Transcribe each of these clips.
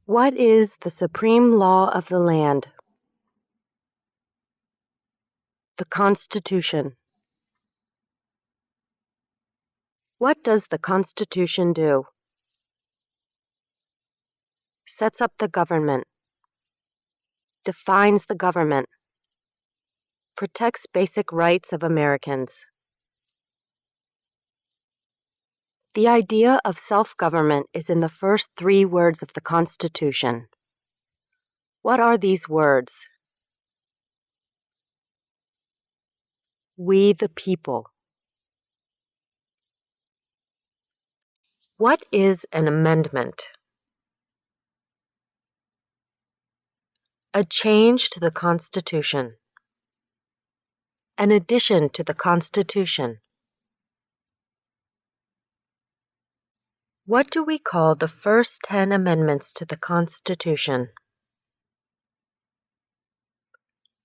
What is the supreme law of the land? The Constitution. What does the Constitution do? Sets up the government. Defines the government. Protects basic rights of Americans. The idea of self-government is in the first 3 words of the Constitution. What are these words? We the people. What is an amendment? A change to the Constitution. An addition to the Constitution. What do we call the first 10 amendments to the Constitution?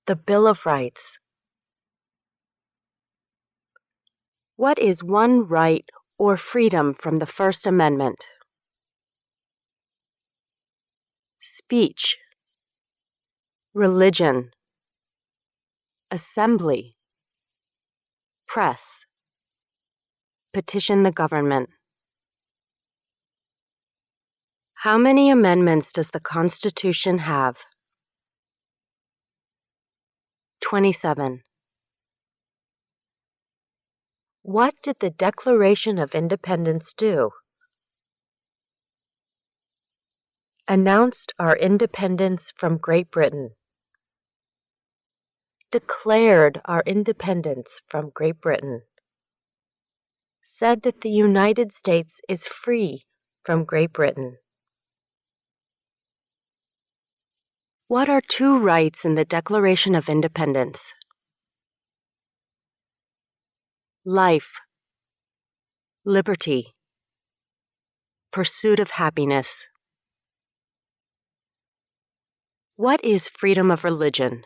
The Bill of Rights. What is one right or freedom from the First Amendment? Speech. Religion. Assembly. Press. Petition the government. How many amendments does the Constitution have? 27. What did the Declaration of Independence do? Announced our independence from Great Britain. Declared our independence from Great Britain. Said that the United States is free from Great Britain. What are 2 rights in the Declaration of Independence? Life, liberty, pursuit of happiness. What is freedom of religion?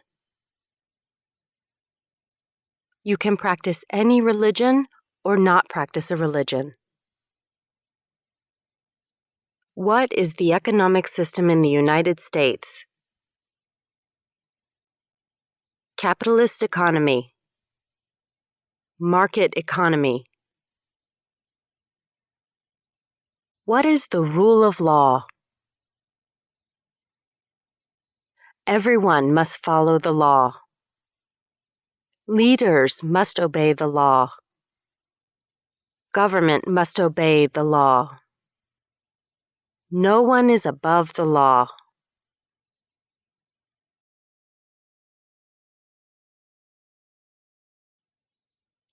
You can practice any religion or not practice a religion. What is the economic system in the United States? Capitalist economy. Market economy. What is the rule of law? Everyone must follow the law. Leaders must obey the law. Government must obey the law. No one is above the law.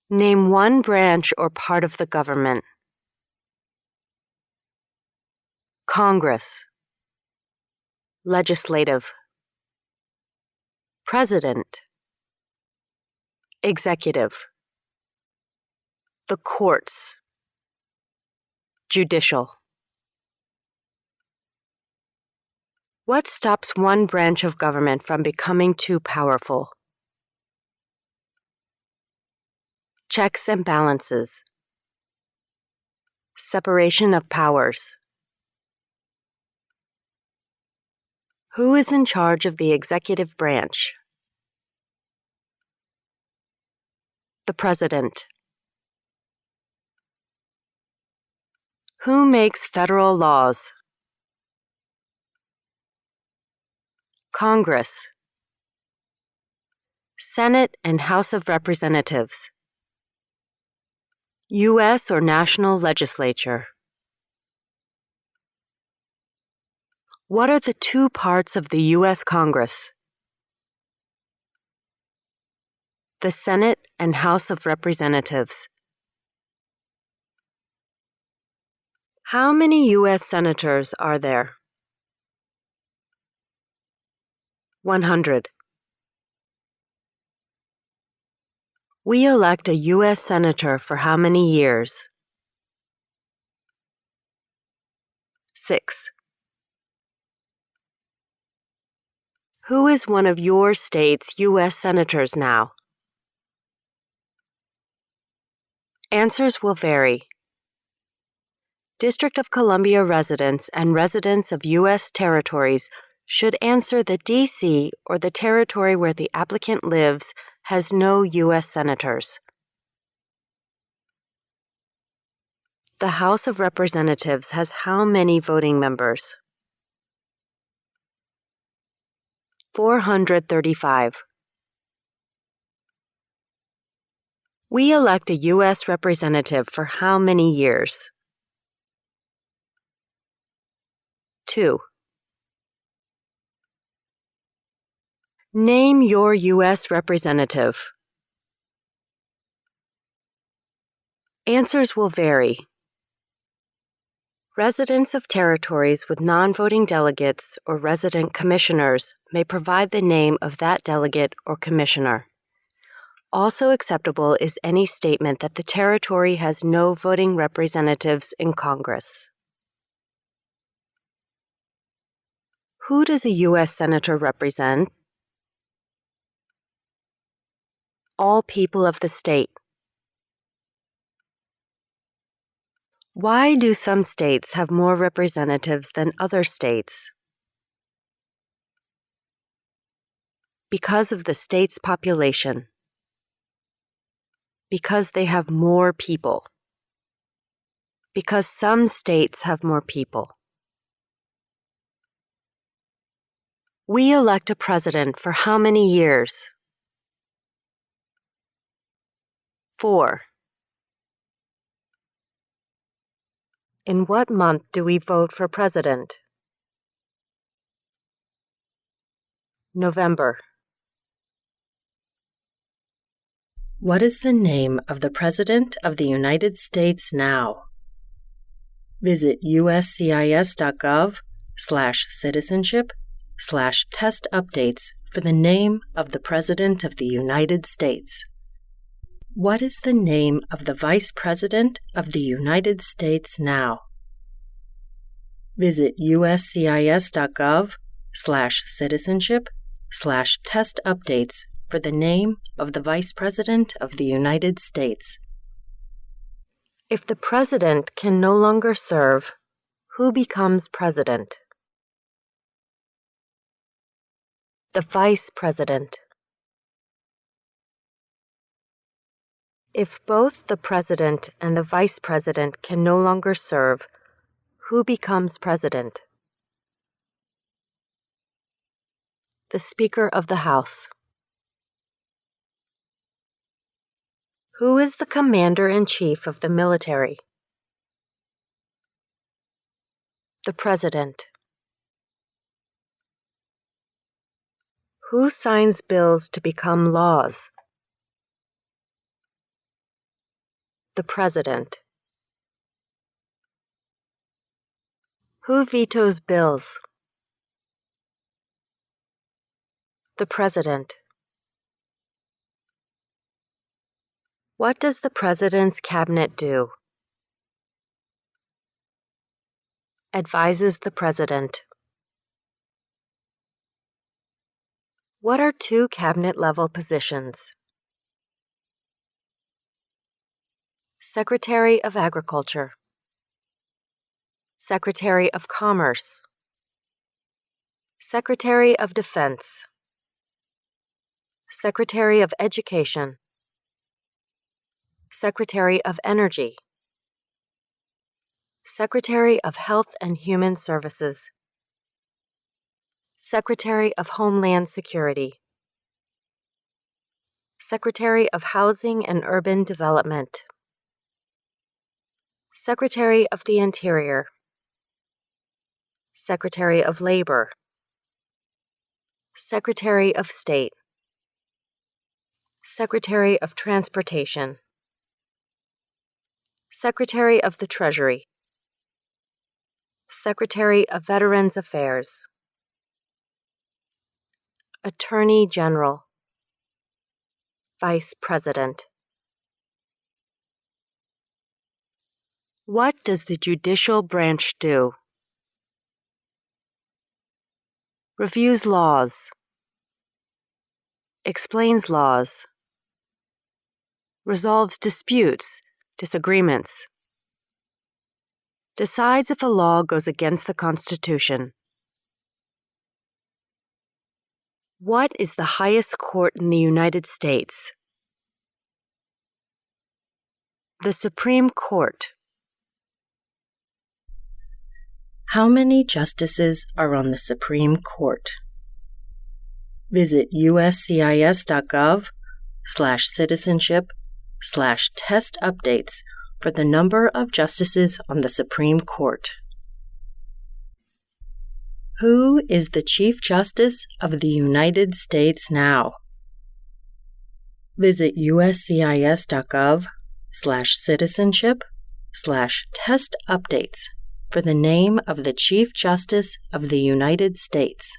Name one branch or part of the government. Congress. Legislative. President. Executive. The courts. Judicial. What stops one branch of government from becoming too powerful? Checks and balances. Separation of powers. Who is in charge of the executive branch? The President. Who makes federal laws? Congress. Senate and House of Representatives. U.S. or national legislature. What are the 2 parts of the U.S. Congress? The Senate and House of Representatives. How many U.S. senators are there? 100. We elect a U.S. senator for how many years? 6. Who is one of your state's U.S. senators now? Answers will vary. District of Columbia residents and residents of U.S. territories should answer that D.C. or the territory where the applicant lives has no U.S. senators. The House of Representatives has how many voting members? 435. We elect a U.S. representative for how many years? 2. Name your U.S. representative. Answers will vary. Residents of territories with non-voting delegates or resident commissioners may provide the name of that delegate or commissioner. Also acceptable is any statement that the territory has no voting representatives in Congress. Who does a U.S. Senator represent? All people of the state. Why do some states have more representatives than other states? Because of the state's population. Because they have more people. Because some states have more people. We elect a president for how many years? 4. In what month do we vote for president? November. What is the name of the President of the United States now? Visit uscis.gov/citizenship/test updates for the name of the President of the United States. What is the name of the Vice President of the United States now? Visit uscis.gov/citizenship/test updates for the name of the Vice President of the United States. If the President can no longer serve, who becomes President? The Vice President. If both the President and the Vice President can no longer serve, who becomes President? The Speaker of the House. Who is the Commander-in-Chief of the military? The President. Who signs bills to become laws? The President. Who vetoes bills? The President. What does the President's cabinet do? Advises the President. What are two cabinet-level positions? Secretary of Agriculture. Secretary of Commerce. Secretary of Defense. Secretary of Education. Secretary of Energy. Secretary of Health and Human Services. Secretary of Homeland Security. Secretary of Housing and Urban Development. Secretary of the Interior. Secretary of Labor. Secretary of State. Secretary of Transportation. Secretary of the Treasury. Secretary of Veterans Affairs. Attorney General. Vice President. What does the judicial branch do? Reviews laws. Explains laws. Resolves disputes, disagreements. decides if a law goes against the Constitution. What is the highest court in the United States? The Supreme Court. How many justices are on the Supreme Court? Visit uscis.gov/citizenship/test updates for the number of justices on the Supreme Court. Who is the Chief Justice of the United States now? Visit uscis.gov/citizenship/test updates for the name of the Chief Justice of the United States.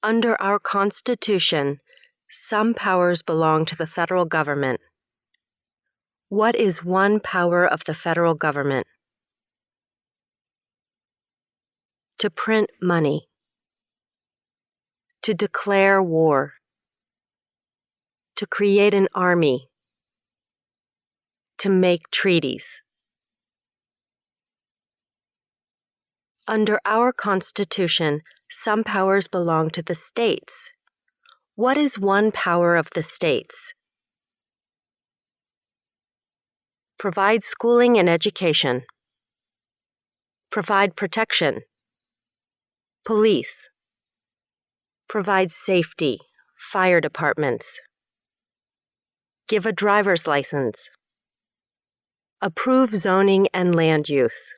Under our Constitution, some powers belong to the federal government. What is one power of the federal government? To print money. To declare war. To create an army. To make treaties. Under our Constitution, some powers belong to the states. What is one power of the states? Provide schooling and education. Provide protection. Police. Provide safety, fire departments. Give a driver's license. Approve zoning and land use.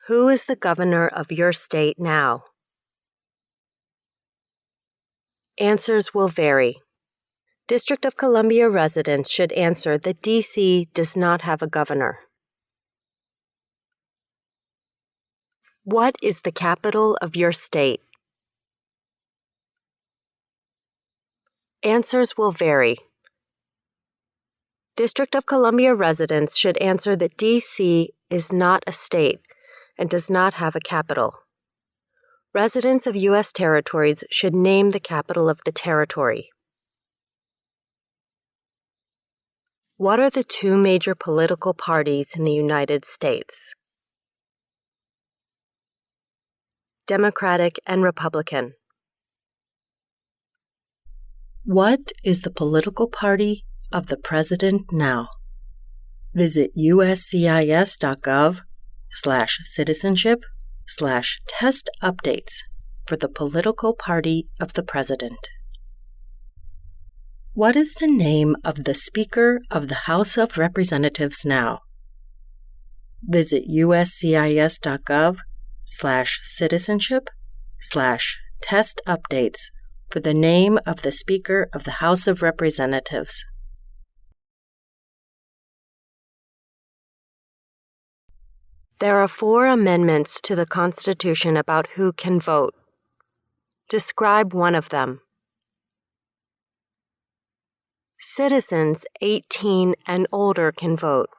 Who is the governor of your state now? Answers will vary. District of Columbia residents should answer that D.C. does not have a governor. What is the capital of your state? Answers will vary. District of Columbia residents should answer that D.C. is not a state and does not have a capital. Residents of U.S. territories should name the capital of the territory. What are the two major political parties in the United States? Democratic and Republican. What is the political party of the president now? Visit uscis.gov/citizenship/test updates for the political party of the president. What is the name of the Speaker of the House of Representatives now? Visit uscis.gov/citizenship/test updates for the name of the Speaker of the House of Representatives. There are 4 amendments to the Constitution about who can vote. Describe one of them. Citizens 18 and older can vote.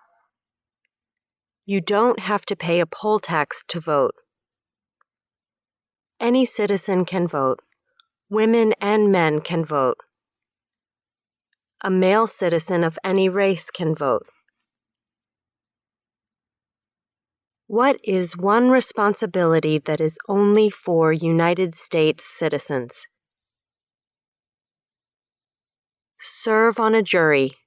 You don't have to pay a poll tax to vote. Any citizen can vote. Women and men can vote. A male citizen of any race can vote. What is one responsibility that is only for United States citizens? Serve on a jury.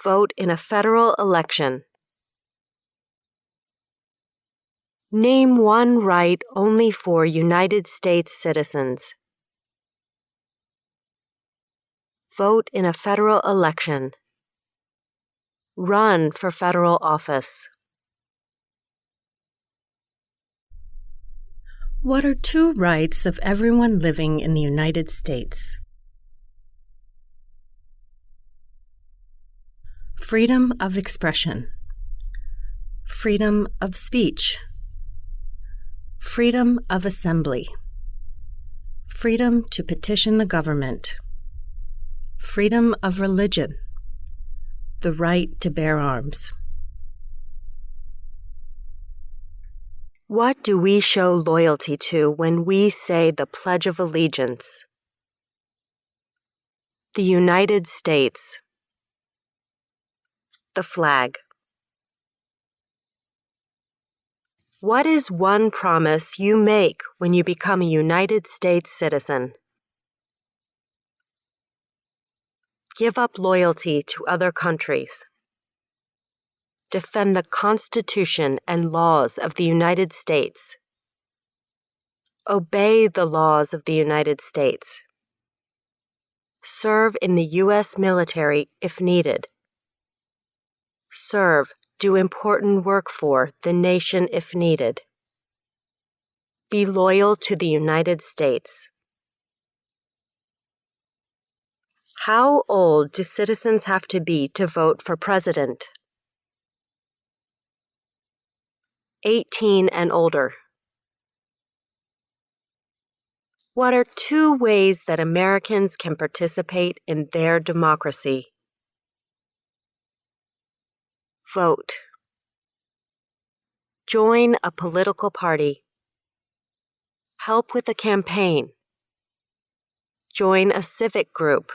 Vote in a federal election. Name one right only for United States citizens. Vote in a federal election. Run for federal office. What are 2 rights of everyone living in the United States? Freedom of expression. Freedom of speech. Freedom of assembly. Freedom to petition the government. Freedom of religion. The right to bear arms. What do we show loyalty to when we say the Pledge of Allegiance? The United States. The flag. What is one promise you make when you become a United States citizen? Give up loyalty to other countries. Defend the Constitution and laws of the United States. Obey the laws of the United States. Serve in the U.S. military if needed. Serve, do important work for the nation if needed. Be loyal to the United States. How old do citizens have to be to vote for president? 18 and older. What are 2 ways that Americans can participate in their democracy? Vote. Join a political party. Help with a campaign. Join a civic group.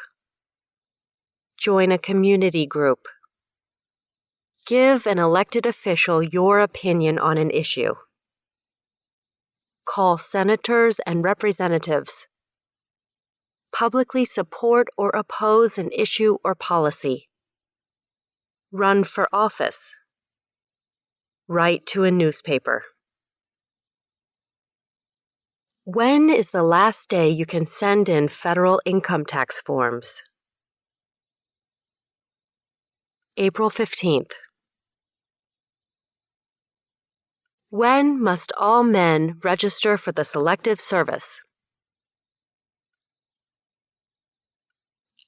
Join a community group. Give an elected official your opinion on an issue. Call senators and representatives. Publicly support or oppose an issue or policy. Run for office. Write to a newspaper. When is the last day you can send in federal income tax forms? April 15th. When must all men register for the Selective Service?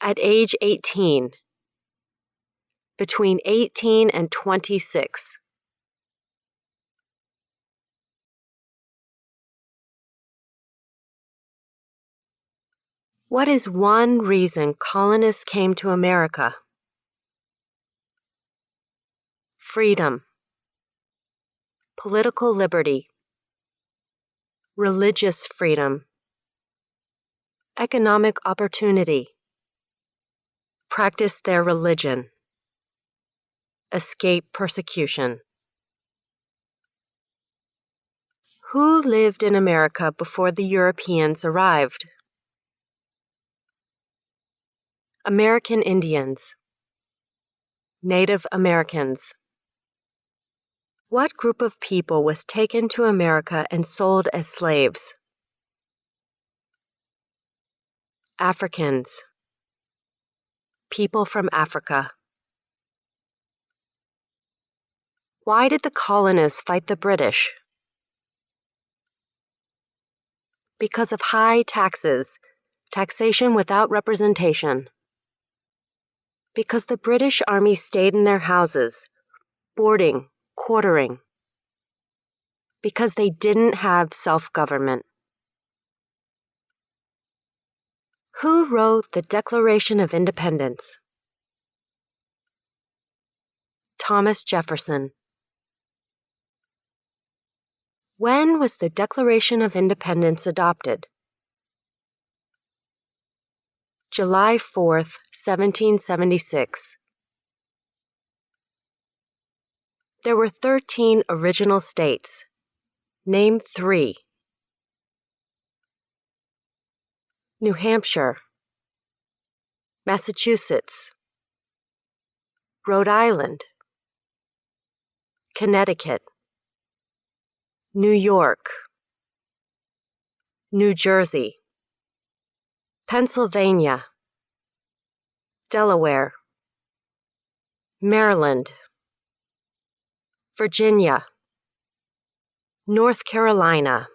At age 18. Between 18 and 26. What is one reason colonists came to America? Freedom. Political liberty. Religious freedom. Economic opportunity. Practice their religion. Escape persecution. Who lived in America before the Europeans arrived? American Indians. Native Americans. What group of people was taken to America and sold as slaves? Africans. People from Africa. Why did the colonists fight the British? Because of high taxes, taxation without representation. Because the British Army stayed in their houses, boarding, quartering. Because they didn't have self-government. Who wrote the Declaration of Independence? Thomas Jefferson. When was the Declaration of Independence adopted? July 4th, 1776. There were 13 original states. Name 3. New Hampshire. Massachusetts. Rhode Island. Connecticut. New York. New Jersey. Pennsylvania. Delaware. Maryland. Virginia. North Carolina.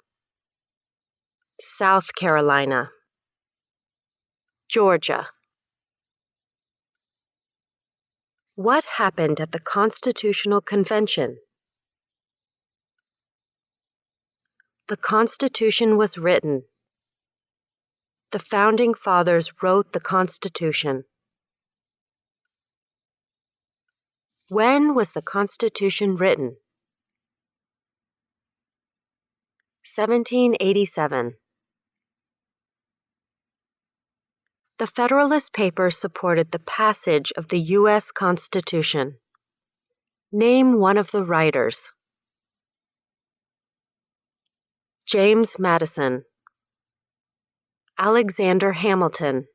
South Carolina. Georgia. What happened at the Constitutional Convention? The Constitution was written. The Founding Fathers wrote the Constitution. When was the Constitution written? 1787. The Federalist Papers supported the passage of the U.S. Constitution. Name one of the writers. James Madison, Alexander Hamilton,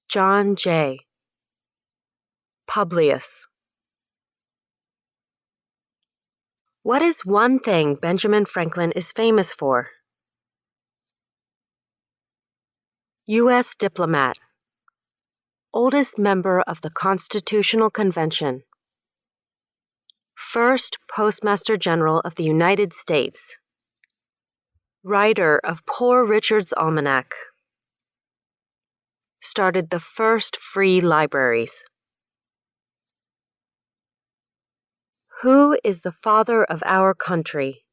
John Jay, Publius. What is one thing Benjamin Franklin is famous for? U.S. diplomat, oldest member of the Constitutional Convention, first Postmaster General of the United States, writer of Poor Richard's Almanac, started the first free libraries. Who is the father of our country?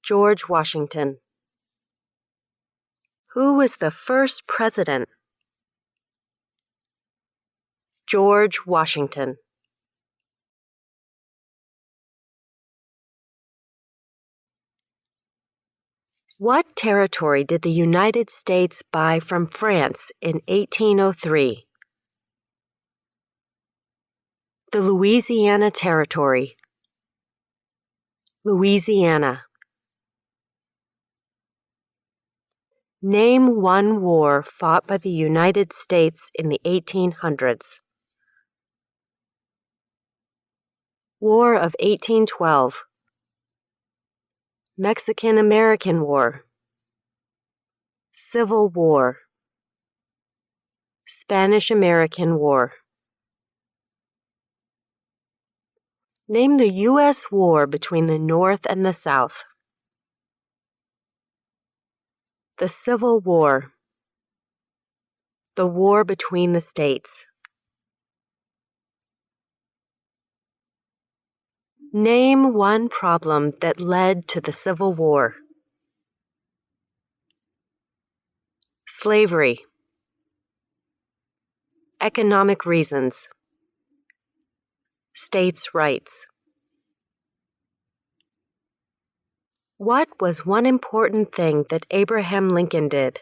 George Washington. Who was the first president? George Washington. What territory did the United States buy from France in 1803? The Louisiana Territory. Louisiana. Name one war fought by the United States in the 1800s. War of 1812. Mexican-American War. Civil War. Spanish-American War. Name the U.S. war between the North and the South. The Civil War. The war between the states. Name one problem that led to the Civil War. Slavery. Economic reasons. States' rights. What was one important thing that Abraham Lincoln did?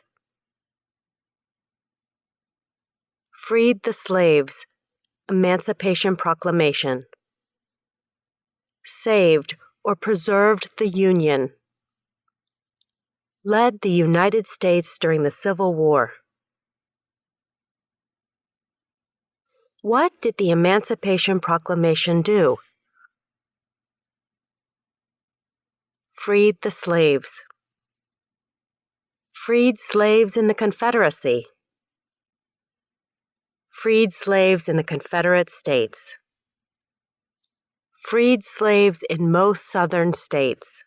Freed the slaves. Emancipation Proclamation. Saved or preserved the Union. Led the United States during the Civil War. What did the Emancipation Proclamation do? Freed the slaves. Freed slaves in the Confederacy. Freed slaves in the Confederate States. Freed slaves in most southern states.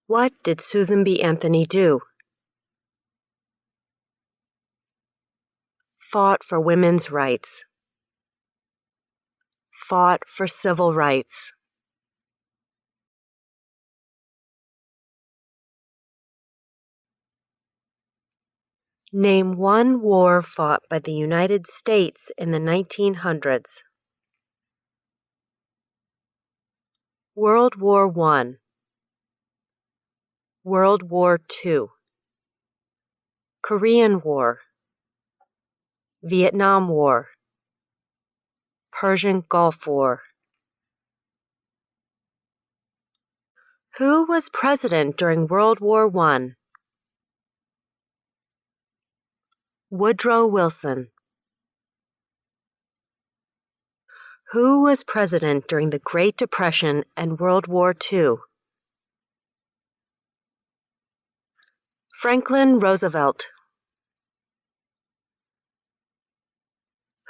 What did Susan B. Anthony do? Fought for women's rights. Fought for civil rights. Name one war fought by the United States in the 1900s. World War I. World War II. Korean War. Vietnam War. Persian Gulf War. Who was president during World War I? Woodrow Wilson. Who was president during the Great Depression and World War II? Franklin Roosevelt.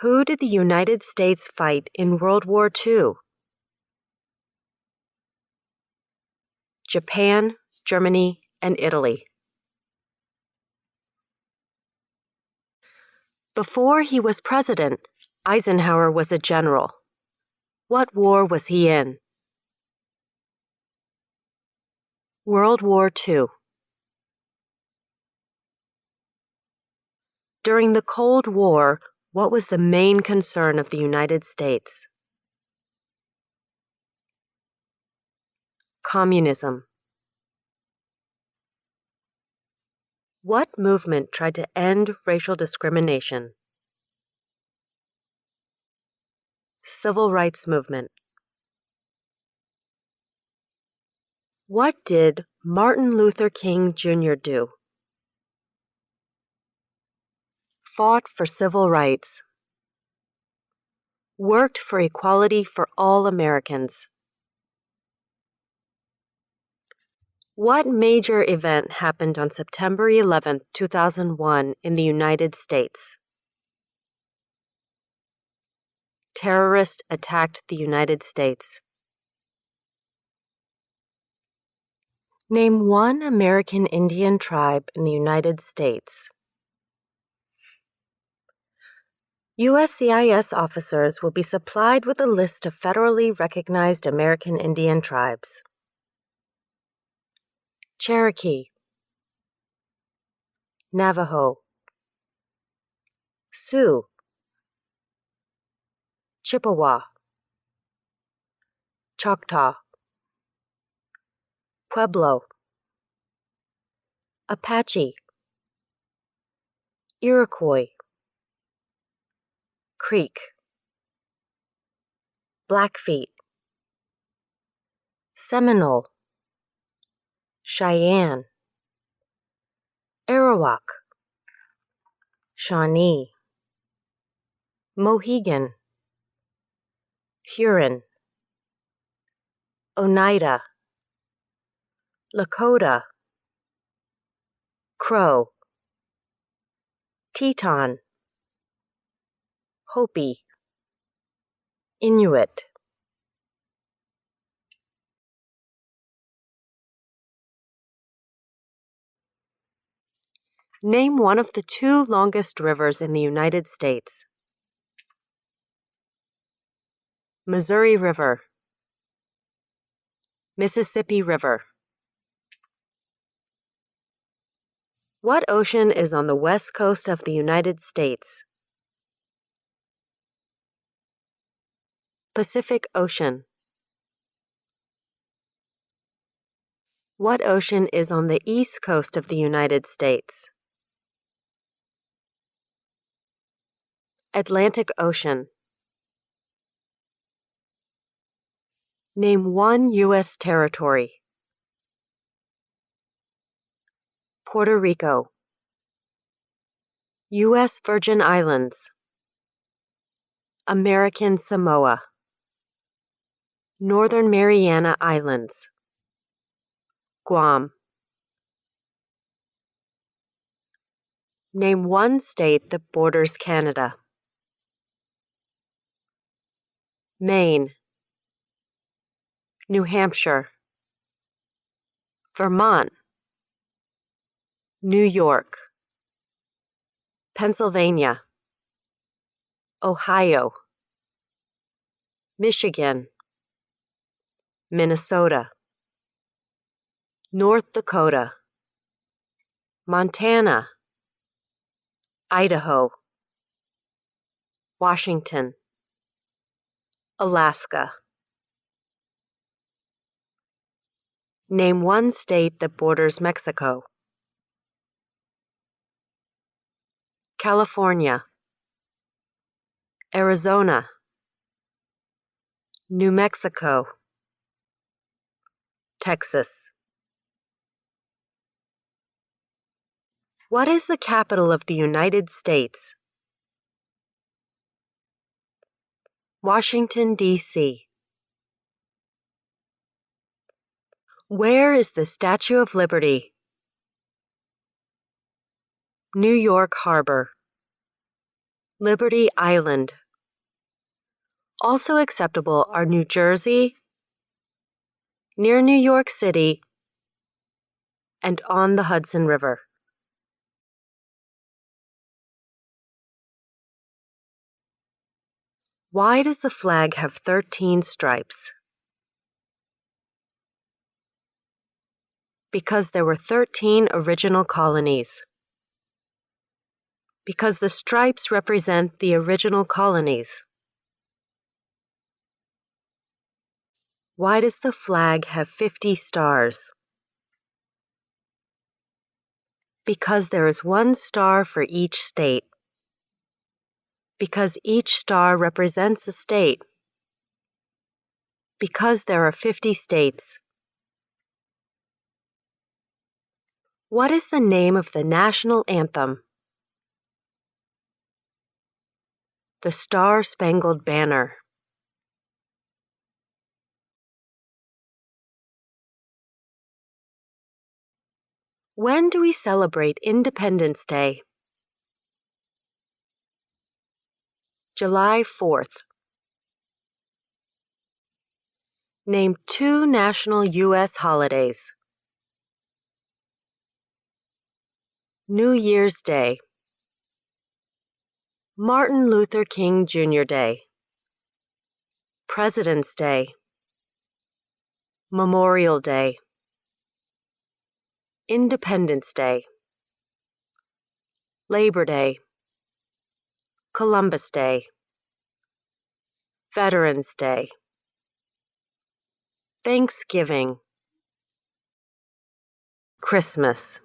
Who did the United States fight in World War II? Japan, Germany, and Italy. Before he was president, Eisenhower was a general. What war was he in? World War II. During the Cold War, what was the main concern of the United States? Communism. What movement tried to end racial discrimination? Civil rights movement. What did Martin Luther King Jr. do? Fought for civil rights. Worked for equality for all Americans. What major event happened on September 11, 2001 in the United States? Terrorists attacked the United States. Name one American Indian tribe in the United States. USCIS officers will be supplied with a list of federally recognized American Indian tribes. Cherokee, Navajo, Sioux, Chippewa, Choctaw, Pueblo, Apache, Iroquois, Creek, Blackfeet, Seminole, Cheyenne, Arawak, Shawnee, Mohegan, Huron, Oneida, Lakota, Crow, Teton, Hopi, Inuit. Name one of the two longest rivers in the United States. Missouri River, Mississippi River. What ocean is on the west coast of the United States? Pacific Ocean. What ocean is on the east coast of the United States? Atlantic Ocean. Name one U.S. territory. Puerto Rico, U.S. Virgin Islands, American Samoa, Northern Mariana Islands, Guam. Name one state that borders Canada. Maine, New Hampshire, Vermont, New York, Pennsylvania, Ohio, Michigan, Minnesota, North Dakota, Montana, Idaho, Washington, Alaska. Name one state that borders Mexico. California, Arizona, New Mexico, Texas. What is the capital of the United States? Washington, D.C. Where is the Statue of Liberty? New York Harbor, Liberty Island. Also acceptable are New Jersey, near New York City, and on the Hudson River. Why does the flag have 13 stripes? Because there were 13 original colonies. Because the stripes represent the original colonies. Why does the flag have 50 stars? Because there is one star for each state. Because each star represents a state. Because there are 50 states. What is the name of the national anthem? The Star-Spangled Banner. When do we celebrate Independence Day? July 4th. Name 2 national U.S. holidays. New Year's Day. Martin Luther King Jr. Day. President's Day. Memorial Day. Independence Day. Labor Day. Columbus Day. Veterans Day. Thanksgiving. Christmas.